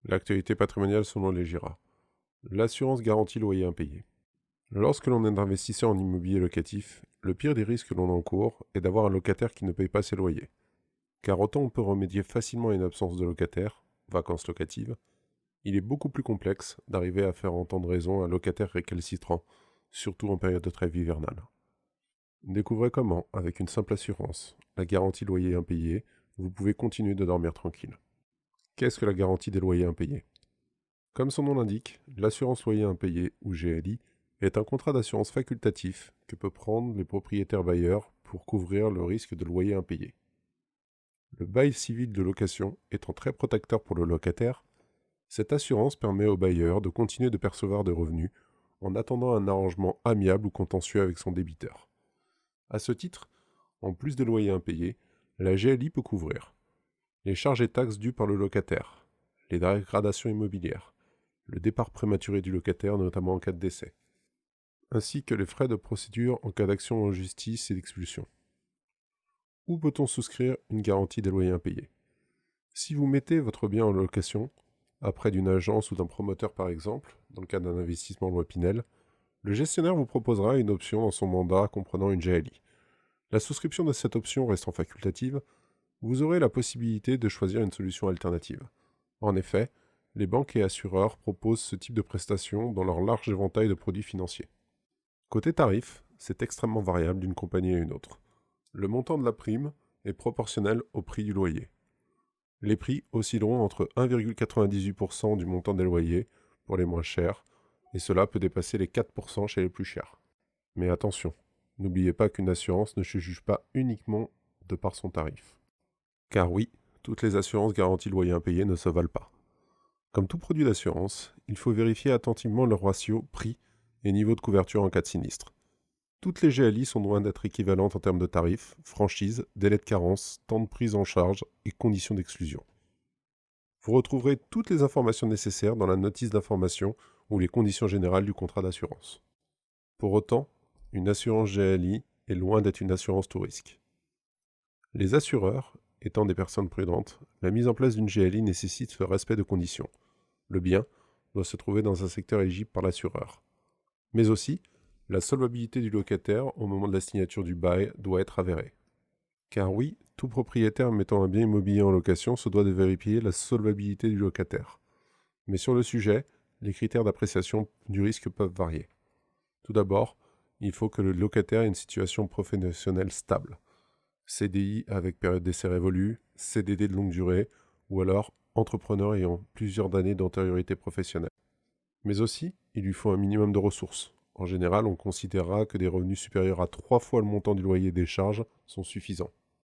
L'actualité patrimoniale selon les GIRA. L'assurance garantie loyer impayé. Lorsque l'on est investisseur en immobilier locatif, le pire des risques que l'on encourt est d'avoir un locataire qui ne paye pas ses loyers. Car autant on peut remédier facilement à une absence de locataire, vacances locatives, il est beaucoup plus complexe d'arriver à faire entendre raison à un locataire récalcitrant, surtout en période de trêve hivernale. Découvrez comment, avec une simple assurance, la garantie loyer impayé, vous pouvez continuer de dormir tranquille. Qu'est-ce que la garantie des loyers impayés ? Comme son nom l'indique, l'assurance loyer impayé, ou GLI, est un contrat d'assurance facultatif que peuvent prendre les propriétaires bailleurs pour couvrir le risque de loyer impayé. Le bail civil de location étant très protecteur pour le locataire, cette assurance permet au bailleur de continuer de percevoir des revenus en attendant un arrangement amiable ou contentieux avec son débiteur. À ce titre, en plus des loyers impayés, la GLI peut couvrir les charges et taxes dues par le locataire, les dégradations immobilières, le départ prématuré du locataire, notamment en cas de décès, ainsi que les frais de procédure en cas d'action en justice et d'expulsion. Où peut-on souscrire une garantie des loyers impayés ? Si vous mettez votre bien en location, après d'une agence ou d'un promoteur par exemple, dans le cas d'un investissement loi Pinel, le gestionnaire vous proposera une option dans son mandat comprenant une GLI. La souscription de cette option restant facultative, vous aurez la possibilité de choisir une solution alternative. En effet, les banques et assureurs proposent ce type de prestations dans leur large éventail de produits financiers. Côté tarif, c'est extrêmement variable d'une compagnie à une autre. Le montant de la prime est proportionnel au prix du loyer. Les prix oscilleront entre 1,98% du montant des loyers pour les moins chers, et cela peut dépasser les 4% chez les plus chers. Mais attention, n'oubliez pas qu'une assurance ne se juge pas uniquement de par son tarif. Car oui, toutes les assurances garanties loyer impayé ne se valent pas. Comme tout produit d'assurance, il faut vérifier attentivement le ratio prix et niveau de couverture en cas de sinistre. Toutes les GLI sont loin d'être équivalentes en termes de tarifs, franchise, délai de carence, temps de prise en charge et conditions d'exclusion. Vous retrouverez toutes les informations nécessaires dans la notice d'information ou les conditions générales du contrat d'assurance. Pour autant, une assurance GLI est loin d'être une assurance tout risque. Les assureurs étant des personnes prudentes, la mise en place d'une GLI nécessite le respect de conditions. Le bien doit se trouver dans un secteur éligible par l'assureur. Mais aussi, la solvabilité du locataire au moment de la signature du bail doit être avérée. Car oui, tout propriétaire mettant un bien immobilier en location se doit de vérifier la solvabilité du locataire. Mais sur le sujet, les critères d'appréciation du risque peuvent varier. Tout d'abord, il faut que le locataire ait une situation professionnelle stable. CDI avec période d'essai révolue, CDD de longue durée, ou alors entrepreneur ayant plusieurs années d'antériorité professionnelle. Mais aussi, il lui faut un minimum de ressources. En général, on considérera que des revenus supérieurs à 3 fois le montant du loyer des charges sont suffisants.